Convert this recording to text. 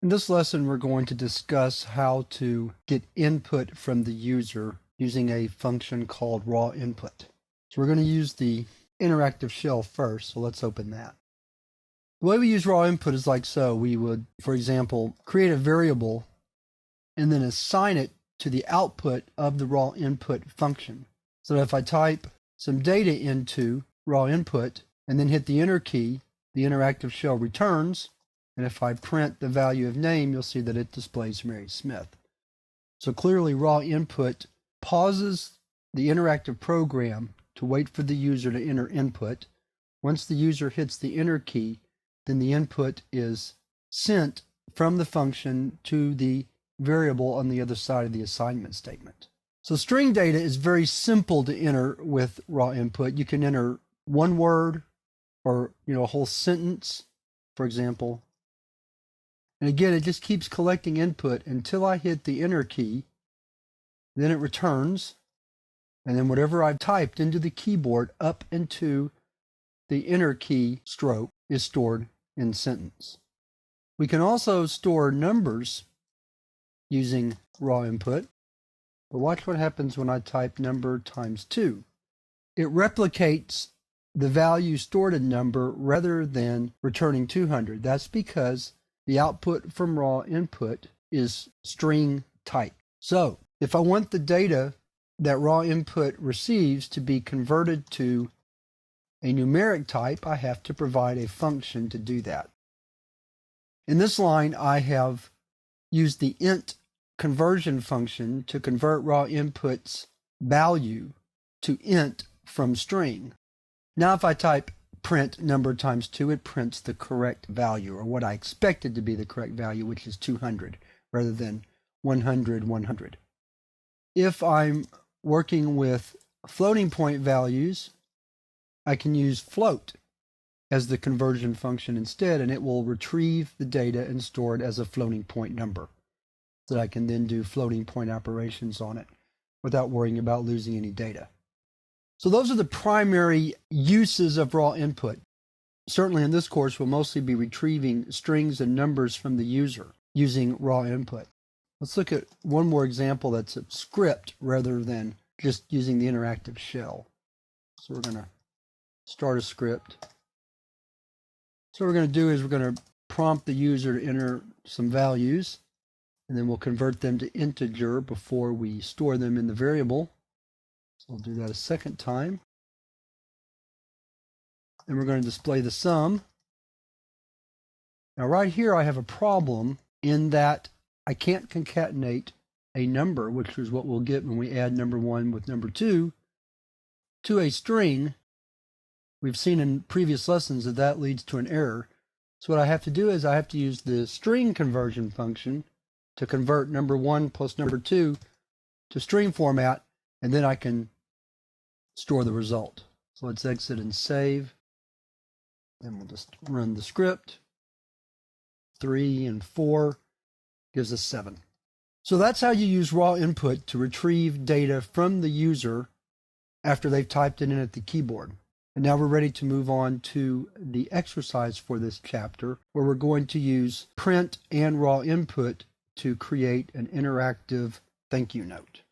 In this lesson, we're going to discuss how to get input from the user using a function called raw input. So we're going to use the interactive shell first, so let's open that. The way we use raw input is like so. We would, for example, create a variable and then assign it to the output of the raw input function. So that if I type some data into raw input and then hit the enter key, the interactive shell returns. And if I print the value of name, you'll see that it displays Mary Smith. So clearly, raw input pauses the interactive program to wait for the user to enter input. Once the user hits the enter key, then the input is sent from the function to the variable on the other side of the assignment statement. So string data is very simple to enter with raw input. You can enter one word or a whole sentence, for example. And again, it just keeps collecting input until I hit the enter key. Then it returns. And then whatever I've typed into the keyboard up into the enter key stroke is stored in sentence. We can also store numbers using raw input. But watch what happens when I type number times 2. It replicates the value stored in number rather than returning 200. That's because the output from raw input is string type. So if I want the data that raw input receives to be converted to a numeric type, I have to provide a function to do that. In this line, I have used the int conversion function to convert raw input's value to int from string. Now if I type print number times 2, it prints the correct value, or what I expected to be the correct value, which is 200, rather than 100, 100. If I'm working with floating point values, I can use float as the conversion function instead, and it will retrieve the data and store it as a floating point number, so that I can then do floating point operations on it without worrying about losing any data. So those are the primary uses of raw input. Certainly in this course, we'll mostly be retrieving strings and numbers from the user using raw input. Let's look at one more example that's a script rather than just using the interactive shell. So we're going to start a script. So what we're going to do is we're going to prompt the user to enter some values, and then we'll convert them to integer before we store them in the variable. So we'll do that a second time. And we're going to display the sum. Now right here I have a problem in that I can't concatenate a number, which is what we'll get when we add number 1 with number 2, to a string. We've seen in previous lessons that that leads to an error. So what I have to do is I have to use the string conversion function to convert number 1 plus number 2 to string format, and then I can store the result. So let's exit and save. Then we'll just run the script. 3 and 4 gives us 7. So that's how you use raw input to retrieve data from the user after they've typed it in at the keyboard. And now we're ready to move on to the exercise for this chapter, where we're going to use print and raw input to create an interactive thank you note.